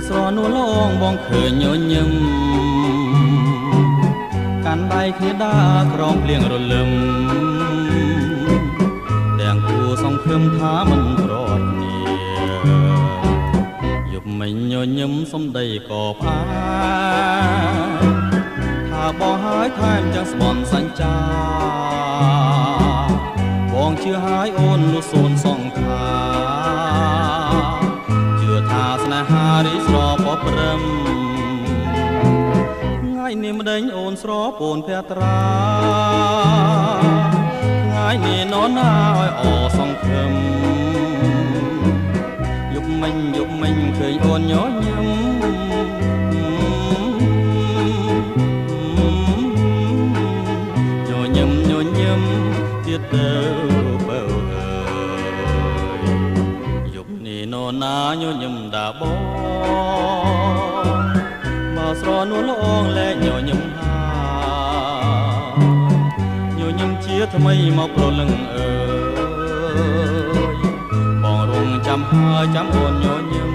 ស្រនួលងបងឃើញញញឹមកាន់ដៃគ្នាដើរក្រោមភ្លៀងរលឹមទាំងគួសង្ឃឹមថាមិនប្រត់គ្នាយប់មិញញញឹមសំដីក៏ផ្អាថាបងហើយថែមទាំងស្បន់សញ្ចាបងជឿហើយអូននោះសូនសង្ខាជឿថាស្នេហារីស្រពព្រឹមថ្ងៃនេះម្ដេញអូនស្រពូនភត្រាថ្ងៃនេះនរណាឲ្យអសង្ឃឹមយប់មិញឃើញអូនញញឹមទៀតទៅបើអើយយប់នេះនរណាញញឹមដាបងមកស្រនួលអងលែងញញឹមហាញញឹមជាថ្មីមកប្រលឹងអើយបងរងចាំហើយចាំអូនញញឹម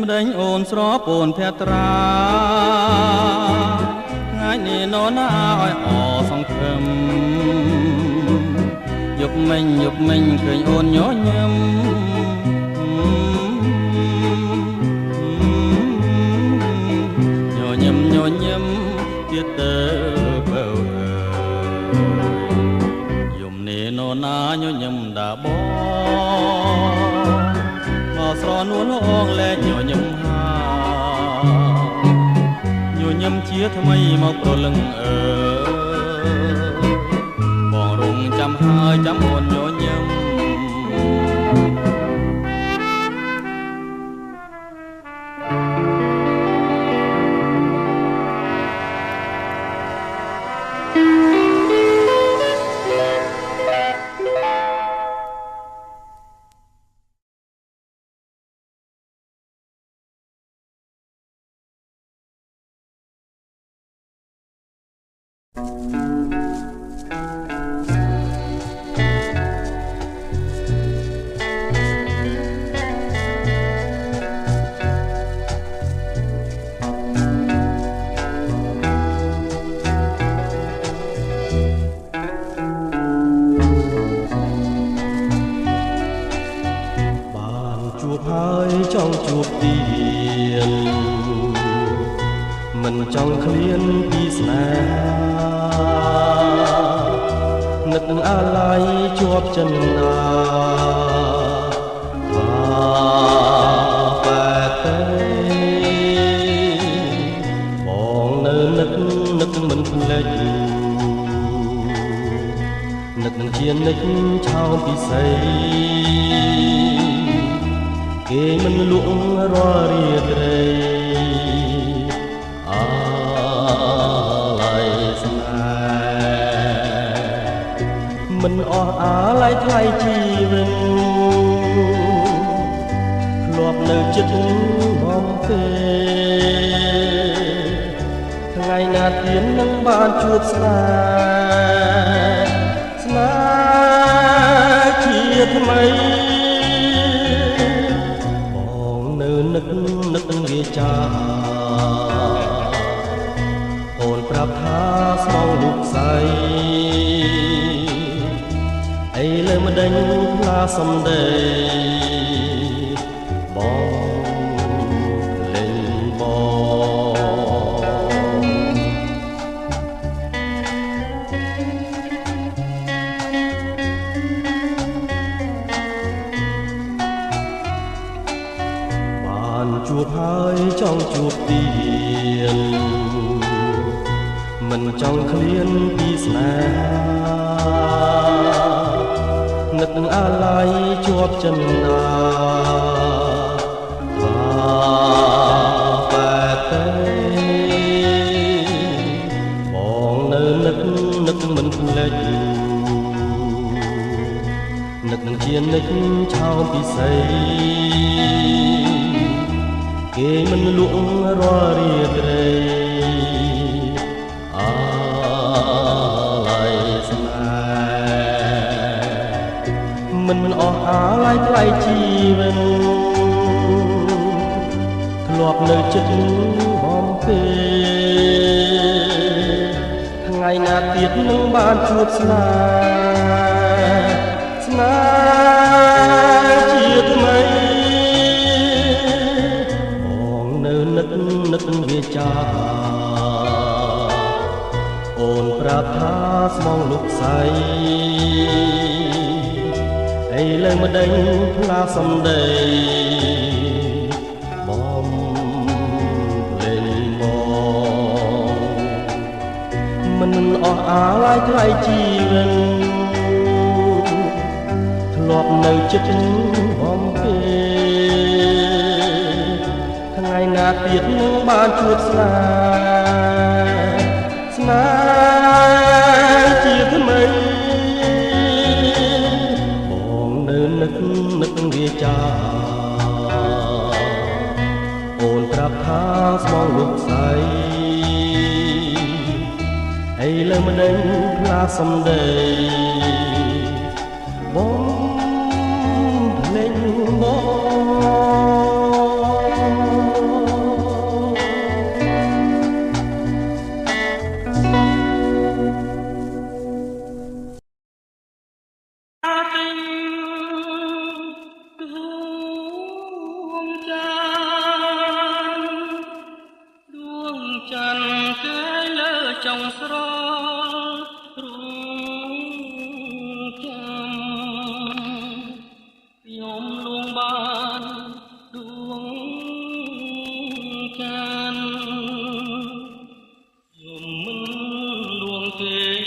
ម្ដេញអូនស្រពូនភត្រាថ្ងៃនេះនរណាឲ្យអសង្ឃឹមយប់មិញឃើញអូនញញឹមញញឹមទៀតទៅបើយំនេះនរណាញញឹមដាបងមកស្រនួលអងលែងញញឹមហាញញឹមជាថ្មីមកប្រលឹងអើបងរងចាំហើយចាំអូនញញឹមចង់ជួបទៀតមិនចង់ឃ្លានពីស្នេហានឹកអាឡ័យជាប់ចិនណាបែកទេបងនៅនឹកមិនភ្លេចនឹកជានិចឆោមពិសីគេមិនលក់រាល់រាត្រីអាឡ័យស្នេហ៍មិនអស់អាឡ័យថ្លៃជីវិតធ្លាប់នៅចិត្តបំពេថ្ងៃណាទៀតនឹងបានជួបស្នេហ៍ជាថ្មីនឹកវាចាអូនប្រាប់ថាស្មងលុកស្អីអីលើម្ដេញផ្លាសំដីបងលេងបង បានជួបហើយចង់ជួបទៀតមិនចង់ឃ្លានពីស្នេហានឹកអាឡ័យជាប់ចិនដាបែបទេបងនៅនឹកមិនភ្លេចនឹកនឹងជានិចឆោមពិសីគេមិនលក់រាល់រាត្រីអាឡ័យស្នេហ៍មិនអស់អាឡ័យថ្លៃជីវិតធ្លាប់នៅចិត្តបំពេថ្ងៃណាទៀតនឹងបានជួបស្នេហ៍ជាថ្មីបងនៅនឹកវាចាអូនប្រាប់ថាស្មងលោកស្រីអីលើម្ដេចផ្លាសំដីបងលេងបងមិនអស់អាឡ័យថ្លៃជីវិតធ្លាប់នៅចិត្តបំពេថ្ងៃណាទៀតនឹងបានជួបស្នេហ៍ជាថ្មីបងនៅនឹកវាចាអូនប្រាប់ថាស្មងលោកស្រីអីលើម្ដេចផ្លាសំដីបងភ្លេចបងចង់ស្ររួចាំខ្ញុំលួងបានដួងចានខ្ញុំមិនលួងទេ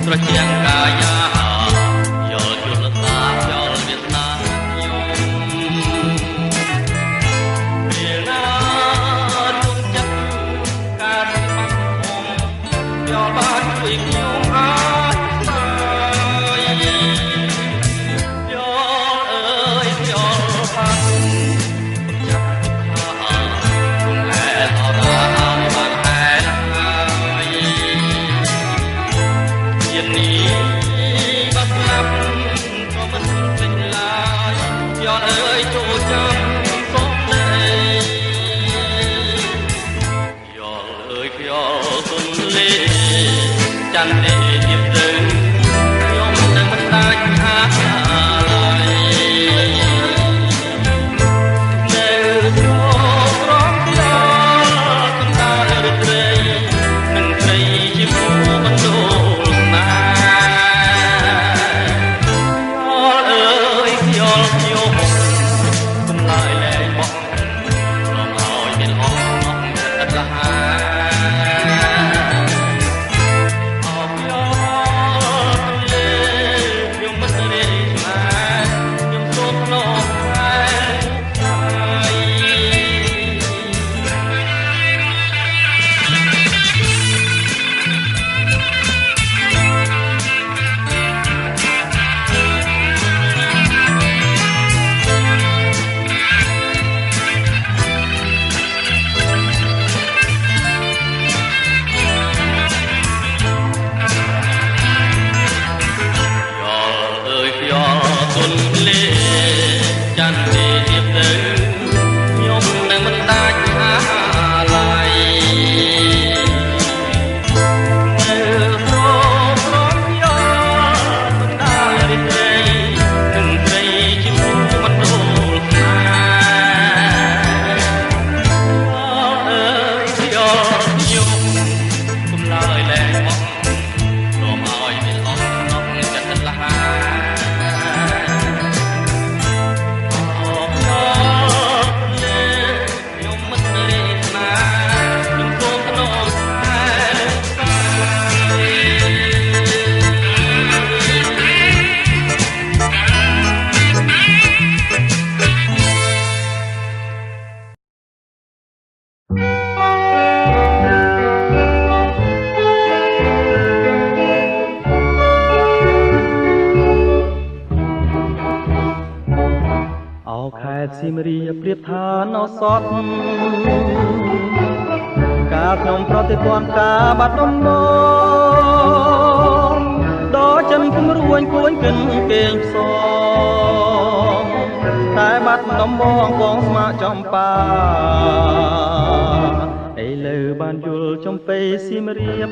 ត្រជាងកាយាយល់យល់តាយល់វាសនាយំពេលណាទុំចិត្តការបាត់ធំយល់បានជួយខ្ញុំអាចស្ដាយយល់អើយយល់បានចាប់ថាគុំលែអរណាបានតែយាននេះបាត់ស្លាប់ក៏មិនពេញឡើយយល់អើយចូលចាំសុំណែយល់អើយខ្យល់ទុនលេច័ន្ទទេទៀបទៅខ្ញុំនឹងមិនដាច់ខាតឡើយនៅចូលក្រំខ្យល់កណ្ដាលរត្រីនឹងត្រីជាពូបណ្ដូលសៀមរាបប្រៀបថាណោសតការខ្ញុំប្រតិព័ន្ធការបាត់ដំបងដល់ចិនគំរួញគួនគិនគេងផ្សងតែបាត់ដំបងបងស្មាចំបាឥឡូវបានយល់ចំពេសៀមរាប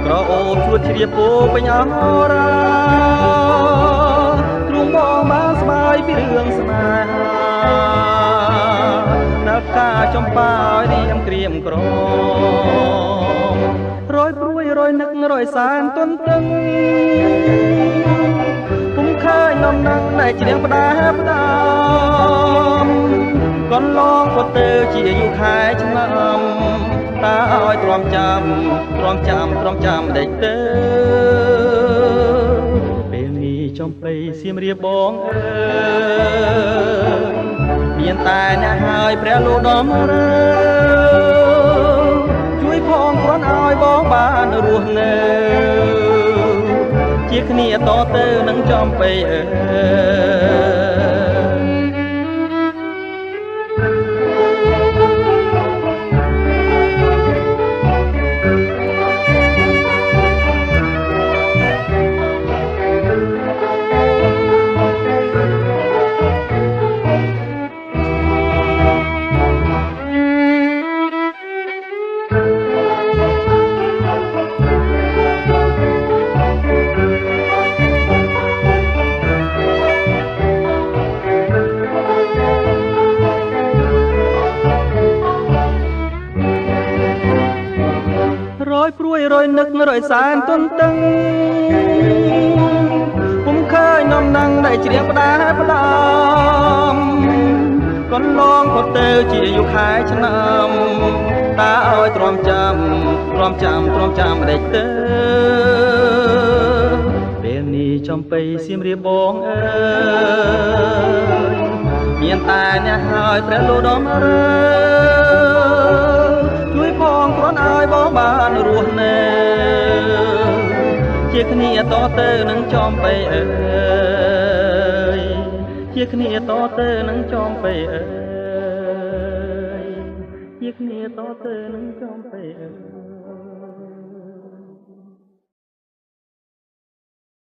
ក្រអូបជួតជ្រាបពោពេញអរាបងបានស្បាយពីរឿងស្នេហានៅការចំបាឲ្យរៀមក្រៀមក្រមរយព្រួយរយនឹករយសានទន្ទឹងពុំឃើញនំនឹងតែជ្រៀងផ្ដាផ្ដាំកន្លងក៏ទៅជាយុខែឆ្នាំតើឲ្យទ្រាំចាំដេចទៅចំបៃសៀមរាបបងអើយមានតែអ្នកហើយព្រះលោកដំរើជួយផងគ្រាន់ឲ្យបងបានរស់នៅជាគ្នាតទៅនឹងចំបៃអើ នឹករយសានទន្ទឹងពុំឃើញនំនឹងได้ជ្រៀងផ្ដាផ្ដំកន្លងផុតទៅជាយុខែឆ្នាំតាឲ្យទ្រាំចាំដេចទៅពេលនេះចំបៃសៀមរាបបងអើយមានតែអ្នកហើយព្រះលោដំរើជួយផងគ្រាន់ឲ្យបងបានរស់នៅជាគ្នាតទៅនឹងចំបៃអើយជាគ្នាតទៅនឹងចំបៃអើយជាគ្នាតទៅនឹងចំបៃ